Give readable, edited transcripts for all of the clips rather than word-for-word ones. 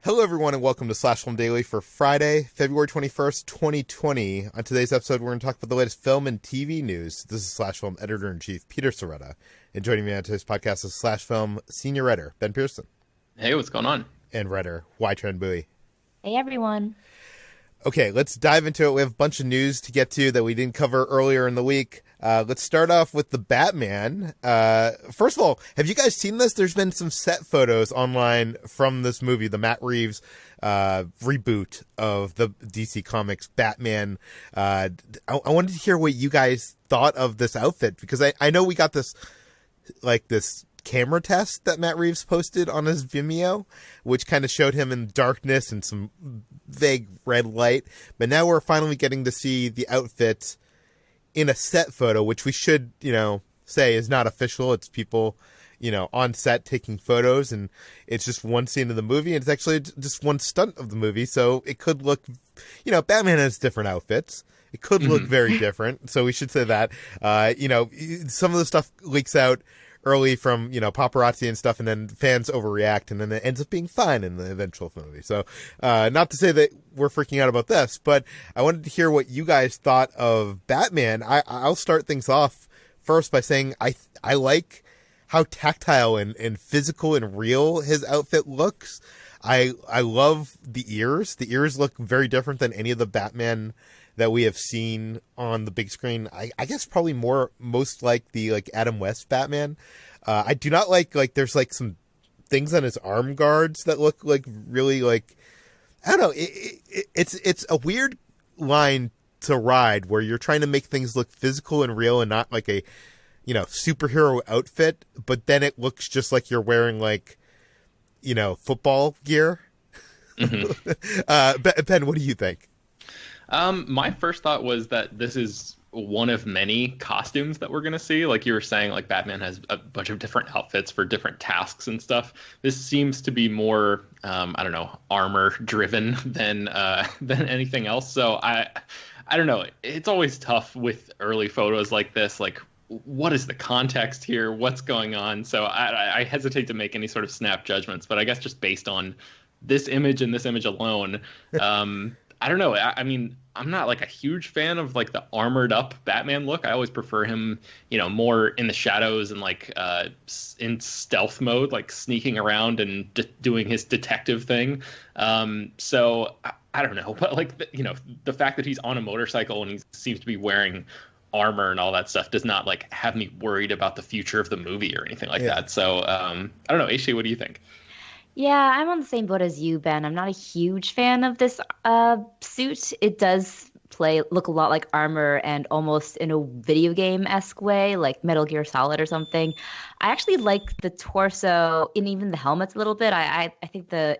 Hello, everyone, and welcome to Slash Film Daily for Friday, February 21st, 2020. On today's episode, we're going to talk about the latest film and TV news. This is Slash Film Editor-in-Chief Peter Sciretta. And joining me on today's podcast is Slash Film Senior Writer Ben Pearson. Hey, what's going on? And writer Hoai-Tran Bui. Hey, everyone. Okay, let's dive into it. We have a bunch of news to get to that we didn't cover earlier in the week. Let's start off with the Batman. First of all, have you guys seen this? There's been some set photos online from this movie, the Matt Reeves reboot of the DC Comics Batman. I wanted to hear what you guys thought of this outfit, because I know we got this camera test that Matt Reeves posted on his Vimeo, which kind of showed him in darkness and some vague red light. But now we're finally getting to see the outfit in a set photo, which we should, say is not official. It's people, on set taking photos, and it's just one scene of the movie, and it's actually just one stunt of the movie. So it could look, Batman has different outfits. It could look very different. So we should say that, some of the stuff leaks out early from, paparazzi and stuff, and then fans overreact, and then it ends up being fine in the eventual movie. So, not to say that we're freaking out about this, but I wanted to hear what you guys thought of Batman. I'll start things off first by saying I like how tactile and physical and real his outfit looks. I love the ears. The ears look very different than any of the Batman that we have seen on the big screen. I guess probably most like the Adam West Batman. I do not like there's some things on his arm guards that look really I don't know. It's a weird line to ride where you're trying to make things look physical and real and not like a superhero outfit, but then it looks just like you're wearing football gear. Ben, what do you think? My first thought was that this is one of many costumes that we're going to see. Like you were saying, Batman has a bunch of different outfits for different tasks and stuff. This seems to be more, armor driven than anything else. So I don't know. It's always tough with early photos like this. What is the context here? What's going on? So I hesitate to make any sort of snap judgments, but I guess just based on this image and this image alone, I don't know. I mean, I'm not a huge fan of the armored up Batman look. I always prefer him, more in the shadows and in stealth mode, sneaking around and doing his detective thing. So I don't know, but the fact that he's on a motorcycle and he seems to be wearing armor and all that stuff does not have me worried about the future of the movie or anything like that. So I don't know, Aishi, what do you think? Yeah, I'm on the same boat as you, Ben. I'm not a huge fan of this suit. It does look a lot like armor and almost in a video game-esque way, like Metal Gear Solid or something. I actually like the torso and even the helmets a little bit. I think the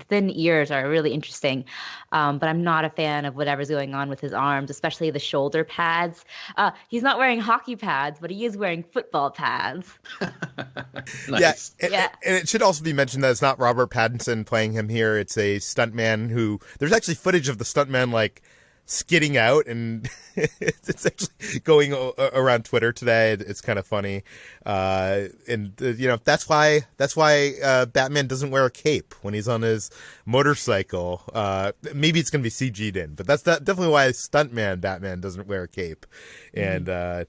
thin ears are really interesting, but I'm not a fan of whatever's going on with his arms, especially the shoulder pads. He's not wearing hockey pads, but he is wearing football pads. Nice. Yeah, and it should also be mentioned that it's not Robert Pattinson playing him here. It's a stuntman there's actually footage of the stuntman skidding out, and it's actually going around Twitter today. It's kind of funny, and that's why Batman doesn't wear a cape when he's on his motorcycle. Maybe it's going to be CG'd in, but that's definitely why stuntman Batman doesn't wear a cape. And I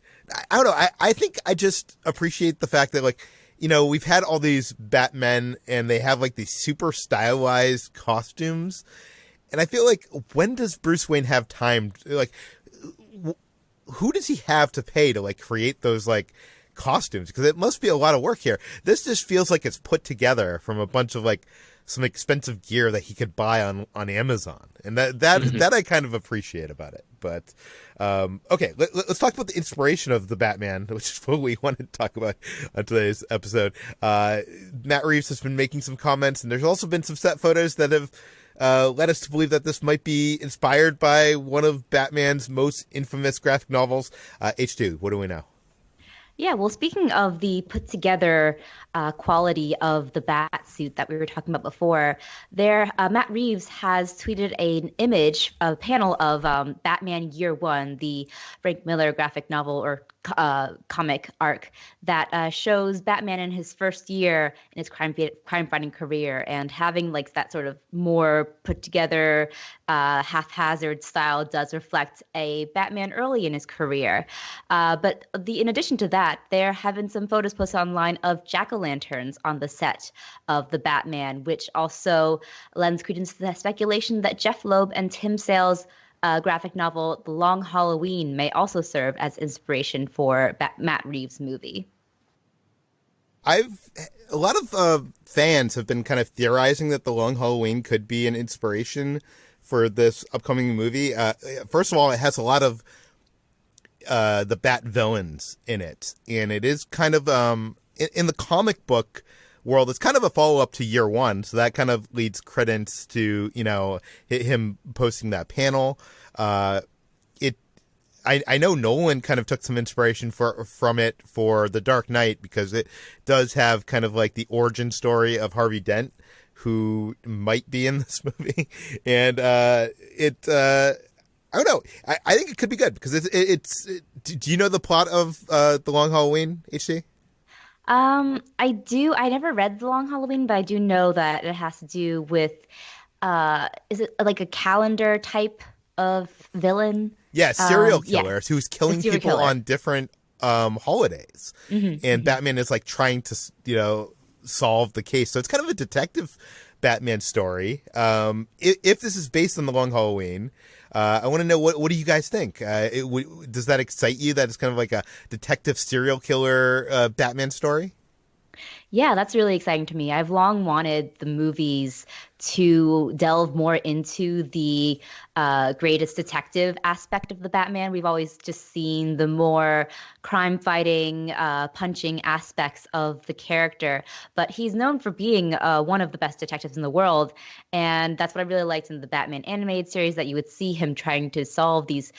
don't know. I think I just appreciate the fact that we've had all these Batmen and they have these super stylized costumes. And I feel when does Bruce Wayne have time? Who does he have to pay to create those costumes? Because it must be a lot of work here. This just feels like it's put together from a bunch of some expensive gear that he could buy on Amazon, and that I kind of appreciate about it. But okay, let's talk about the inspiration of the Batman, which is what we wanted to talk about on today's episode. Matt Reeves has been making some comments, and there's also been some set photos that have led us to believe that this might be inspired by one of Batman's most infamous graphic novels. H2, what do we know? Yeah, well, speaking of the put together quality of the bat suit that we were talking about before, Matt Reeves has tweeted a panel of Batman Year One, the Frank Miller graphic novel or comic arc that shows Batman in his first year in his crime fighting career, and having like that sort of more put together haphazard style does reflect a Batman early in his career. But in addition to that, there have been some photos posted online of jack-o'-lanterns on the set of the Batman, which also lends credence to the speculation that Jeff Loeb and Tim Sale's graphic novel The Long Halloween may also serve as inspiration for Matt Reeves' movie. A lot of fans have been kind of theorizing that The Long Halloween could be an inspiration for this upcoming movie. First of all, it has a lot of the Bat villains in it, and it is kind of in the comic book world, it's kind of a follow-up to Year One, so that kind of leads credence to, you know, him posting that panel. I know Nolan kind of took some inspiration from it for The Dark Knight, because it does have kind of like the origin story of Harvey Dent, who might be in this movie, and I don't know. I think it could be good, because do you know the plot of The Long Halloween, HC? I do. I never read The Long Halloween, but I do know that it has to do with, is it like a calendar type of villain? Yeah, serial killers who's killing people killer on different holidays. And Batman is like trying to, you know, solve the case. So it's kind of a detective Batman story. If this is based on The Long Halloween, I want to know what do you guys think? Does that excite you, that it's kind of like a detective serial killer Batman story? Yeah, that's really exciting to me. I've long wanted the movies to delve more into the greatest detective aspect of the Batman. We've always just seen the more crime-fighting, punching aspects of the character. But he's known for being one of the best detectives in the world. And that's what I really liked in the Batman animated series, that you would see him trying to solve these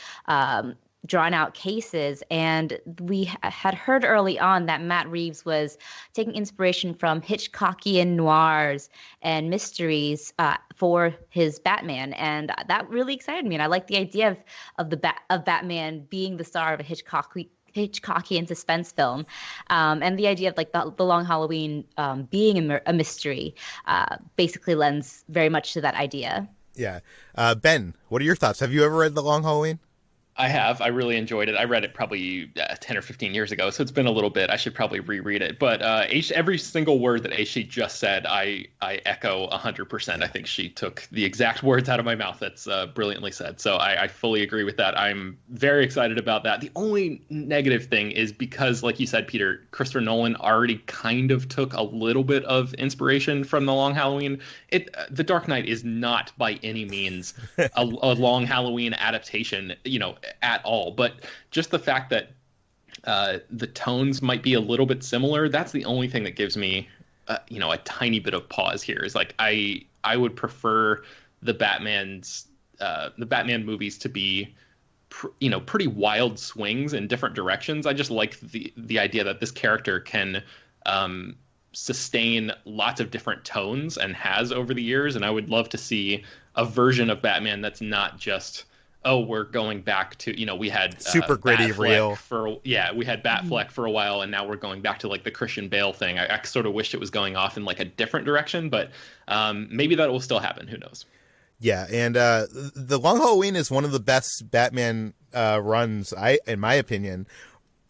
drawn out cases. And we had heard early on that Matt Reeves was taking inspiration from Hitchcockian noirs and mysteries for his Batman, and that really excited me. And I like the idea of Batman being the star of a Hitchcockian suspense film, and the idea of like the Long Halloween being a mystery basically lends very much to that idea. Yeah. Ben, what are your thoughts? Have you ever read The Long Halloween? I have. I really enjoyed it. I read it probably 10 or 15 years ago, so it's been a little bit. I should probably reread it. But every single word that AC just said, I echo 100%. I think she took the exact words out of my mouth. That's brilliantly said. So I fully agree with that. I'm very excited about that. The only negative thing is because, like you said, Peter, Christopher Nolan already kind of took a little bit of inspiration from The Long Halloween. The Dark Knight is not by any means a Long Halloween adaptation, you know, at all, but just the fact that the tones might be a little bit similar, that's the only thing that gives me you know, a tiny bit of pause here. Is like I would prefer the Batman movies to be you know, pretty wild swings in different directions. I just like the idea that this character can sustain lots of different tones, and has over the years, and I would love to see a version of Batman that's not just, oh, we're going back to, you know, we had super gritty, real. We had Batfleck for a while, and now we're going back to like the Christian Bale thing. I sort of wished it was going off in like a different direction, but maybe that will still happen. Who knows? Yeah, and The Long Halloween is one of the best Batman runs, in my opinion.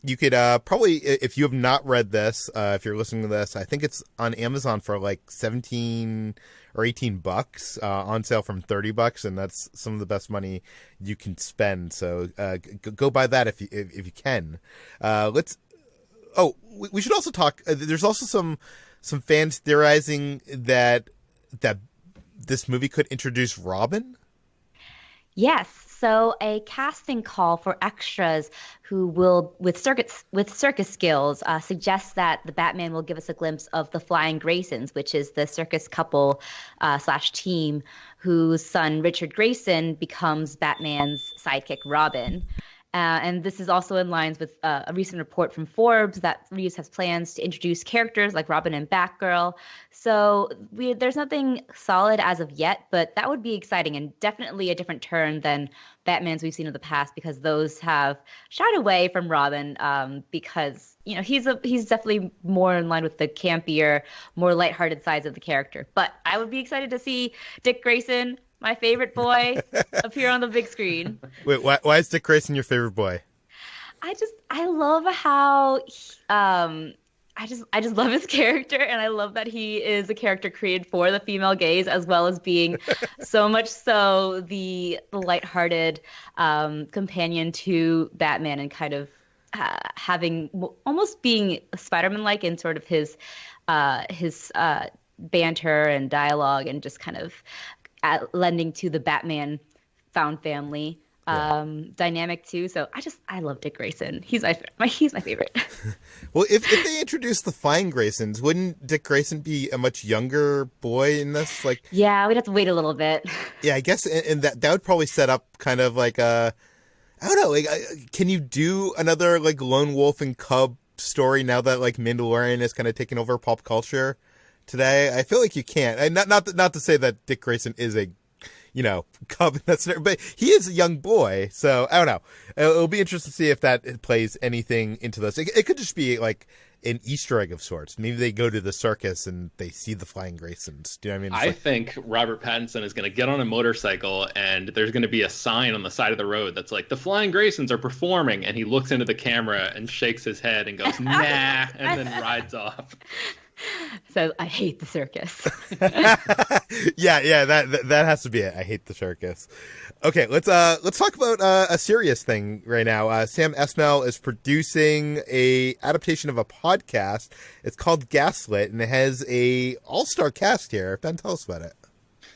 You could probably, if you have not read this, if you're listening to this, I think it's on Amazon for like 17 or $18 on sale from $30, and that's some of the best money you can spend. So go buy that if you can. We should also talk. There's also some fans theorizing that this movie could introduce Robin. Yes. So a casting call for extras who will, with circus skills, suggests that the Batman will give us a glimpse of the Flying Graysons, which is the circus couple / team whose son Richard Grayson becomes Batman's sidekick Robin. And this is also in lines with a recent report from Forbes that Reeves has plans to introduce characters like Robin and Batgirl. So there's nothing solid as of yet, but that would be exciting and definitely a different turn than Batmans we've seen in the past, because those have shied away from Robin, because he's definitely more in line with the campier, more lighthearted sides of the character. But I would be excited to see Dick Grayson, my favorite boy, appear on the big screen. Wait, why is Dick Grayson your favorite boy? I love how I just love his character, and I love that he is a character created for the female gaze, as well as being so much so the lighthearted companion to Batman, and kind of having almost being Spider-Man-like in sort of his banter and dialogue, and just kind of lending to the Batman found family dynamic too. So I love Dick Grayson. He's my favorite. Well, if they introduced the Flying Graysons, wouldn't Dick Grayson be a much younger boy in this? Like, yeah, we'd have to wait a little bit. Yeah, I guess, and that would probably set up kind of like I don't know, like, can you do another like lone wolf and cub story now that like Mandalorian is kind of taking over pop culture today? I feel like you can't. And not to say that Dick Grayson is a cub, but he is a young boy, so I don't know. It'll be interesting to see if that plays anything into this. It could just be like an Easter egg of sorts. Maybe they go to the circus and they see the Flying Graysons. Do you know what I mean? I think Robert Pattinson is going to get on a motorcycle, and there's going to be a sign on the side of the road that's like, the Flying Graysons are performing, and he looks into the camera and shakes his head and goes, nah, and then rides off. So I hate the circus. yeah, that has to be it. I hate the circus. Okay, let's talk about a serious thing right now. Sam Esmail is producing a adaptation of a podcast. It's called Gaslit, and it has a all-star cast here. Ben, tell us about it.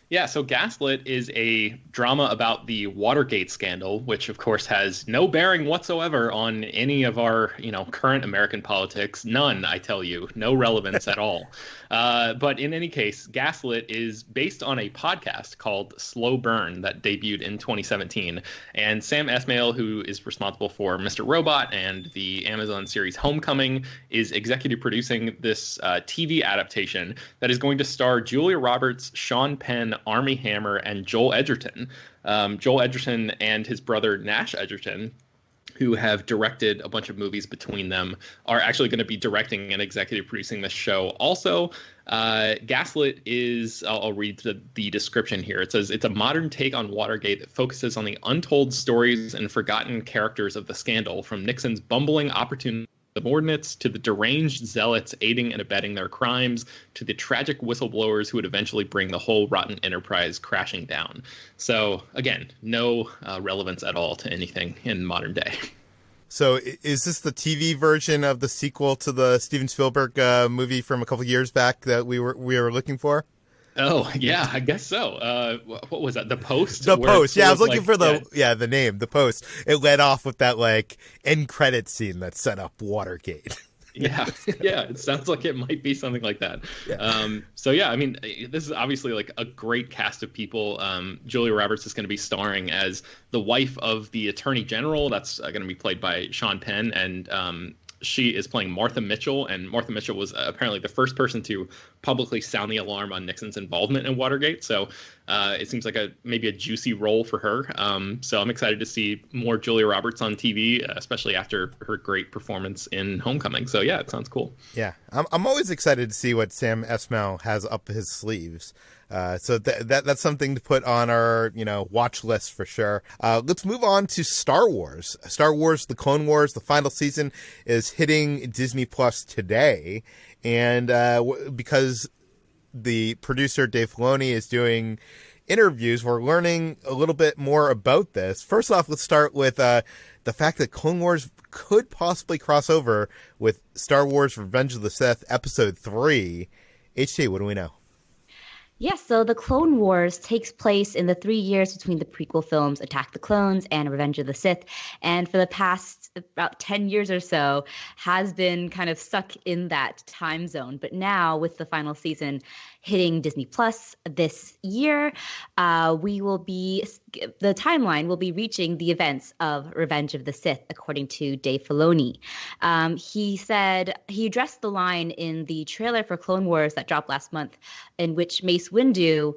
Yeah, so Gaslit is a drama about the Watergate scandal, which of course has no bearing whatsoever on any of our, current American politics. None, I tell you, no relevance at all. But in any case, Gaslit is based on a podcast called Slow Burn that debuted in 2017. And Sam Esmail, who is responsible for Mr. Robot and the Amazon series Homecoming, is executive producing this TV adaptation that is going to star Julia Roberts, Sean Penn, Armie Hammer, and Joel Edgerton. Joel Edgerton and his brother Nash Edgerton, who have directed a bunch of movies between them, are actually going to be directing and executive producing this show. Also, Gaslit is, I'll read the description here. It says, it's a modern take on Watergate that focuses on the untold stories and forgotten characters of the scandal, from Nixon's bumbling opportunity subordinates to the deranged zealots aiding and abetting their crimes, to the tragic whistleblowers who would eventually bring the whole rotten enterprise crashing down. So again, no relevance at all to anything in modern day. So is this the TV version of the sequel to the Steven Spielberg movie from a couple of years back that we were looking for? Oh, yeah, I guess so. What was that? The Post? The Post. Yeah, I was looking for the name, The Post. It led off with that like end credit scene that set up Watergate. Yeah, it sounds like it might be something like that. Yeah. So yeah, I mean, this is obviously like a great cast of people. Julia Roberts is going to be starring as the wife of the Attorney General. That's going to be played by Sean Penn, and she is playing Martha Mitchell, and Martha Mitchell was apparently the first person to publicly sound the alarm on Nixon's involvement in Watergate. So it seems like maybe a juicy role for her. So I'm excited to see more Julia Roberts on TV, especially after her great performance in Homecoming. So yeah, it sounds cool. Yeah, I'm always excited to see what Sam Esmail has up his sleeves. So that's something to put on our, watch list for sure. Let's move on to Star Wars. Star Wars, The Clone Wars, the final season is hitting Disney Plus today. And because the producer, Dave Filoni, is doing interviews, we're learning a little bit more about this. First off, let's start with the fact that Clone Wars could possibly cross over with Star Wars Revenge of the Sith Episode 3. HT, what do we know? Yes, so the Clone Wars takes place in the 3 years between the prequel films Attack the Clones and Revenge of the Sith, and for the past about 10 years or so has been kind of stuck in that time zone. But now with the final season hitting Disney Plus this year. The timeline will be reaching the events of Revenge of the Sith, according to Dave Filoni. He said he addressed the line in the trailer for Clone Wars that dropped last month, in which Mace Windu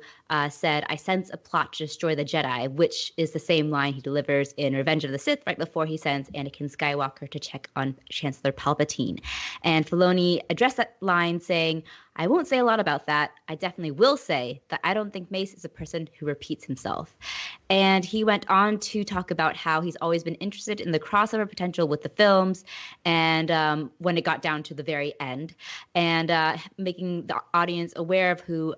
said, "I sense a plot to destroy the Jedi," which is the same line he delivers in Revenge of the Sith right before he sends Anakin Skywalker to check on Chancellor Palpatine. And Filoni addressed that line saying, "I won't say a lot about that. I definitely will say that I don't think Mace is a person who repeats himself." And he went on to talk about how he's always been interested in the crossover potential with the films, and when it got down to the very end, and making the audience aware of who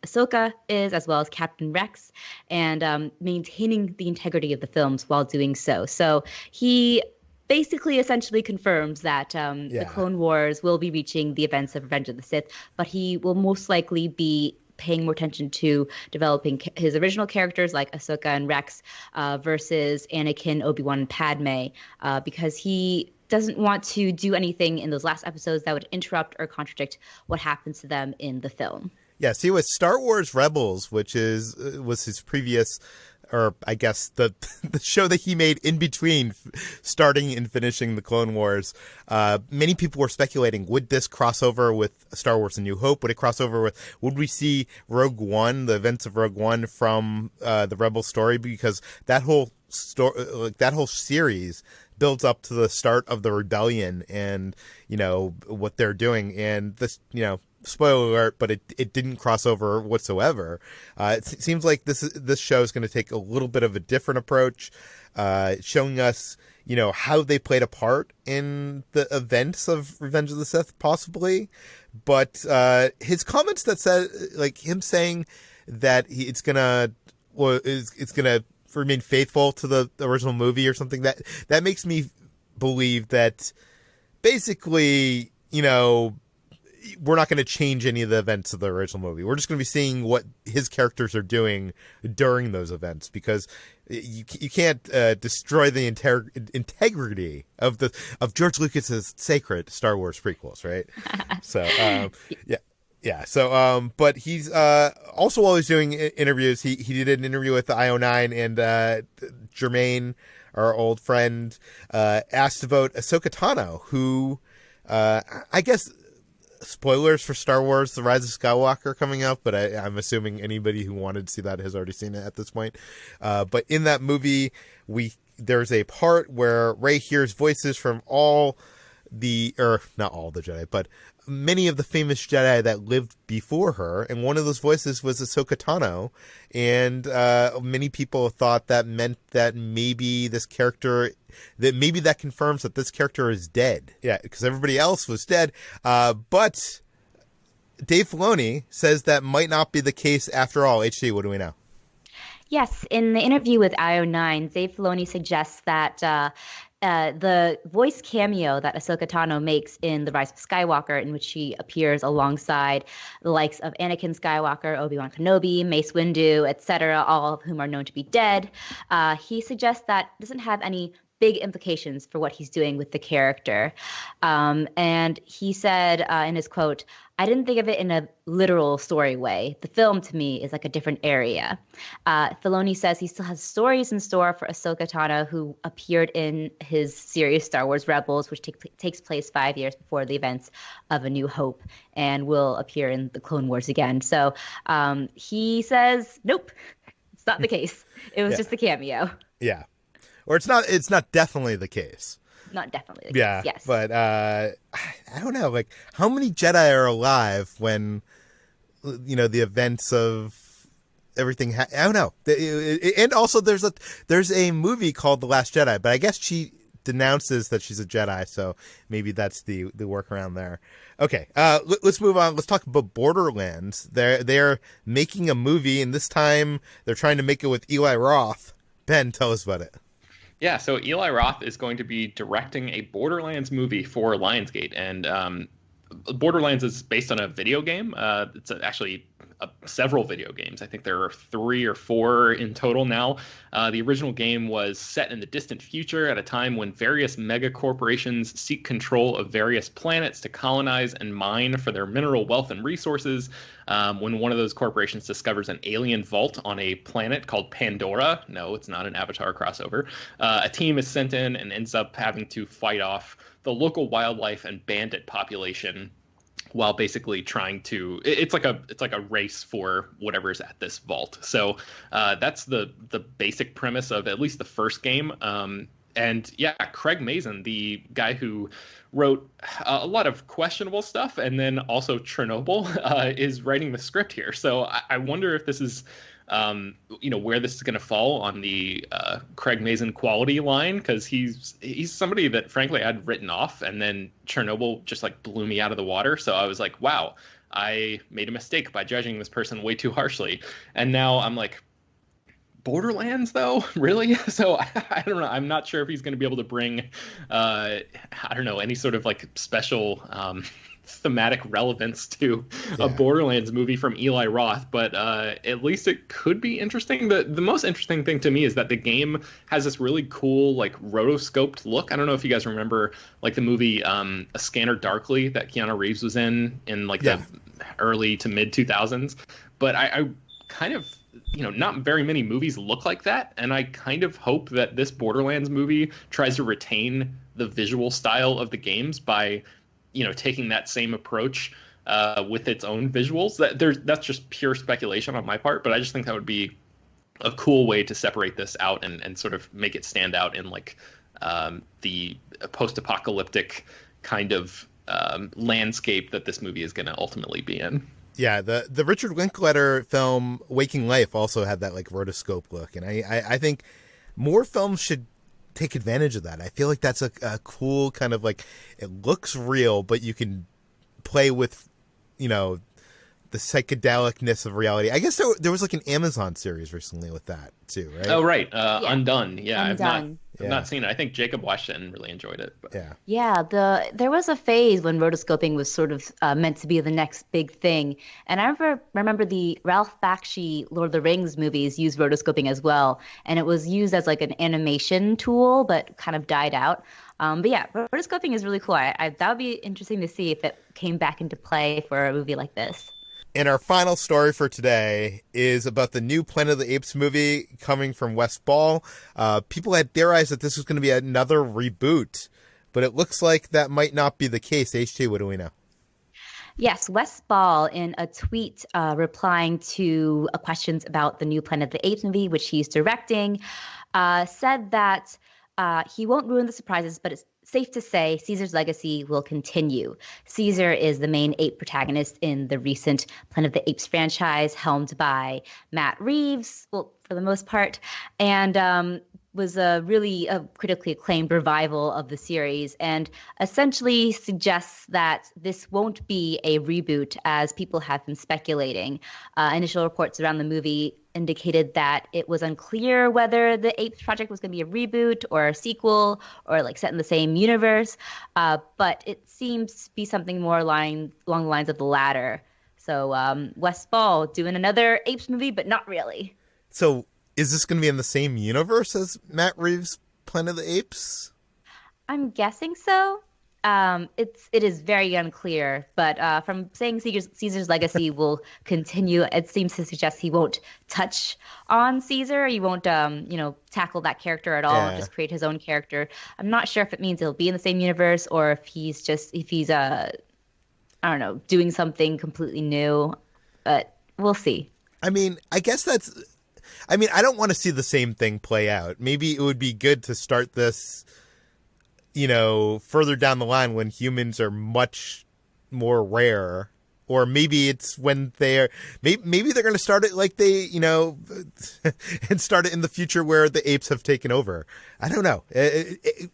Ahsoka is, as well as Captain Rex, and maintaining the integrity of the films while doing so. So he basically essentially confirms that the Clone Wars will be reaching the events of Revenge of the Sith, but he will most likely be paying more attention to developing his original characters like Ahsoka and Rex versus Anakin, Obi-Wan, and Padme, because he doesn't want to do anything in those last episodes that would interrupt or contradict what happens to them in the film. Yeah, see, with Star Wars Rebels, which was his previous, or I guess the show that he made in between starting and finishing the Clone Wars, many people were speculating, would this cross over with Star Wars A New Hope? Would we see Rogue One, the events of Rogue One from the Rebel story? Because that whole series builds up to the start of the rebellion and, what they're doing. And this, spoiler alert, but it didn't cross over whatsoever. It seems like this show is going to take a little bit of a different approach, showing us, how they played a part in the events of Revenge of the Sith, possibly. But his comments that said, like him saying that it's gonna remain faithful to the original movie or something, that makes me believe that basically, we're not going to change any of the events of the original movie. We're just going to be seeing what his characters are doing during those events, because you can't destroy the integrity of George Lucas's sacred Star Wars prequels, right? So yeah. So but he's also, while he's doing interviews, he did an interview with the IO9, and Jermaine, our old friend, asked about Ahsoka Tano, who I guess. Spoilers for Star Wars: The Rise of Skywalker coming up, but I'm assuming anybody who wanted to see that has already seen it at this point. But in that movie, there's a part where Rey hears voices from not all the Jedi, but many of the famous Jedi that lived before her, and one of those voices was Ahsoka Tano, and many people thought that meant that maybe that confirms that this character is dead. Yeah, because everybody else was dead. But Dave Filoni says that might not be the case after all. HT, what do we know? Yes, in the interview with IO9, Dave Filoni suggests that the voice cameo that Ahsoka Tano makes in The Rise of Skywalker, in which she appears alongside the likes of Anakin Skywalker, Obi-Wan Kenobi, Mace Windu, etc., all of whom are known to be dead, he suggests that doesn't have any big implications for what he's doing with the character. And he said in his quote, "I didn't think of it in a literal story way. The film, to me, is like a different area." Filoni says he still has stories in store for Ahsoka Tano, who appeared in his series Star Wars Rebels, which takes place 5 years before the events of A New Hope, and will appear in the Clone Wars again. So he says, nope, it's not the case. It was just a cameo. Yeah. Or it's not definitely the case. Not definitely the case, yes. But I don't know, like, how many Jedi are alive when, the events of everything, I don't know. And also there's a movie called The Last Jedi, but I guess she denounces that she's a Jedi, so maybe that's the workaround there. Okay, let's move on. Let's talk about Borderlands. They're making a movie, and this time they're trying to make it with Eli Roth. Ben, tell us about it. Yeah, so Eli Roth is going to be directing a Borderlands movie for Lionsgate, and Borderlands is based on a video game. It's actually several video games. I think there are 3 or 4 in total now. The original game was set in the distant future at a time when various mega corporations seek control of various planets to colonize and mine for their mineral wealth and resources. When one of those corporations discovers an alien vault on a planet called Pandora, no, it's not an Avatar crossover, a team is sent in and ends up having to fight off the local wildlife and bandit population while basically trying to it's like a race for whatever is at this vault. So that's the basic premise of at least the first game. And yeah, Craig Mazin, the guy who wrote a lot of questionable stuff and then also Chernobyl, is writing the script here. So I wonder if this is where this is going to fall on the Craig Mazin quality line, because he's somebody that frankly I'd written off, and then Chernobyl just like blew me out of the water. So I was like, wow, I made a mistake by judging this person way too harshly. And now I'm like, Borderlands though, really? So I don't know. I'm not sure if he's going to be able to bring I don't know, any sort of like special thematic relevance to a Borderlands movie from Eli Roth, but at least it could be interesting. The most interesting thing to me is that the game has this really cool like rotoscoped look. I don't know if you guys remember like the movie A Scanner Darkly that Keanu Reeves was in like the early to mid 2000s, but I kind of, not very many movies look like that, and I kind of hope that this Borderlands movie tries to retain the visual style of the games by taking that same approach with its own visuals. That's just pure speculation on my part, but I just think that would be a cool way to separate this out and sort of make it stand out in like the post-apocalyptic kind of landscape that this movie is going to ultimately be in. Yeah, the Richard Linklater film Waking Life also had that like rotoscope look, and I think more films should take advantage of that. I feel like that's a cool kind of like, it looks real, but you can play with, the psychedelicness of reality. I guess there was like an Amazon series recently with that too, right? Oh, right. Undone. Yeah, Undone. I've not seen it. I think Jacob watched it and really enjoyed it. But. Yeah. There was a phase when rotoscoping was sort of meant to be the next big thing, and I remember the Ralph Bakshi Lord of the Rings movies used rotoscoping as well, and it was used as like an animation tool, but kind of died out. But yeah, rotoscoping is really cool. That would be interesting to see if it came back into play for a movie like this. And our final story for today is about the new Planet of the Apes movie coming from Wes Ball. People had theorized that this was going to be another reboot, but it looks like that might not be the case. HT, what do we know? Yes, Wes Ball, in a tweet replying to questions about the new Planet of the Apes movie, which he's directing, said that he won't ruin the surprises, but it's safe to say Caesar's legacy will continue. Caesar is the main ape protagonist in the recent Planet of the Apes franchise, helmed by Matt Reeves, well, for the most part, and was a really critically acclaimed revival of the series, and essentially suggests that this won't be a reboot, as people have been speculating. Initial reports around the movie indicated that it was unclear whether the Apes project was going to be a reboot or a sequel or like set in the same universe, but it seems to be something more along the lines of the latter. So Wes Ball doing another Apes movie, but not really. So is this going to be in the same universe as Matt Reeves' Planet of the Apes? I'm guessing so. It is very unclear, but from saying Caesar's legacy will continue, it seems to suggest he won't touch on Caesar. He won't, tackle that character at all. Just create his own character. I'm not sure if it means he'll be in the same universe or if he's doing something completely new. But we'll see. I mean, I guess I don't want to see the same thing play out. Maybe it would be good to start this, further down the line when humans are much more rare. Or maybe it's when maybe they're going to start it like they, and start it in the future where the apes have taken over. I don't know.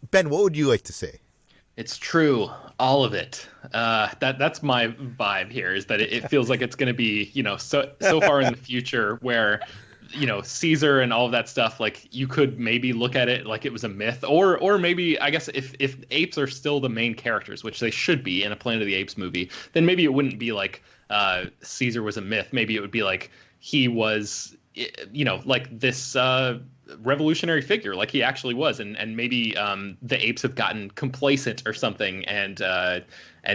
Ben, what would you like to see? It's true. All of it. That's my vibe here, is that it feels like it's going to be, so far in the future where Caesar and all of that stuff, like you could maybe look at it like it was a myth, or maybe I guess if apes are still the main characters, which they should be in a Planet of the Apes movie, then maybe it wouldn't be like Caesar was a myth. Maybe it would be like he was, like this revolutionary figure, like he actually was, and maybe the apes have gotten complacent or something, and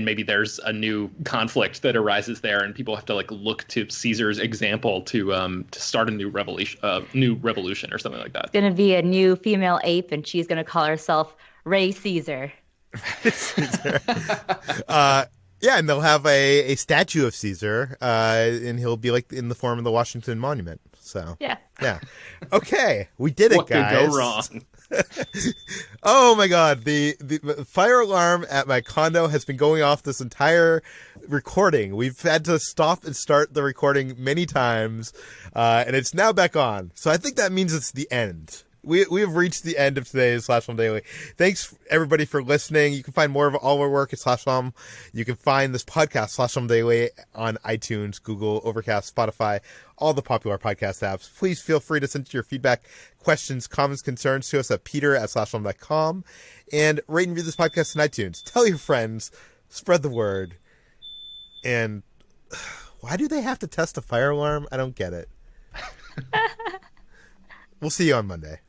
maybe there's a new conflict that arises there, and people have to like look to Caesar's example to start a new revolution or something like that. It's gonna be a new female ape, and she's gonna call herself Ray Caesar. Yeah, and they'll have a statue of Caesar, and he'll be like in the form of the Washington Monument. So yeah. Okay, we did it, what guys. What could go wrong? Oh my God, the fire alarm at my condo has been going off this entire recording. We've had to stop and start the recording many times, and it's now back on. So I think that means it's the end. We have reached the end of today's Slash Film Daily. Thanks everybody for listening. You can find more of all our work at Slash Film. You can find this podcast, Slash Film Daily, on iTunes, Google, Overcast, Spotify, all the popular podcast apps. Please feel free to send your feedback, questions, comments, concerns to us at peter@slashfilm.com, and rate and review this podcast on iTunes. Tell your friends, spread the word. And why do they have to test a fire alarm? I don't get it. We'll see you on Monday.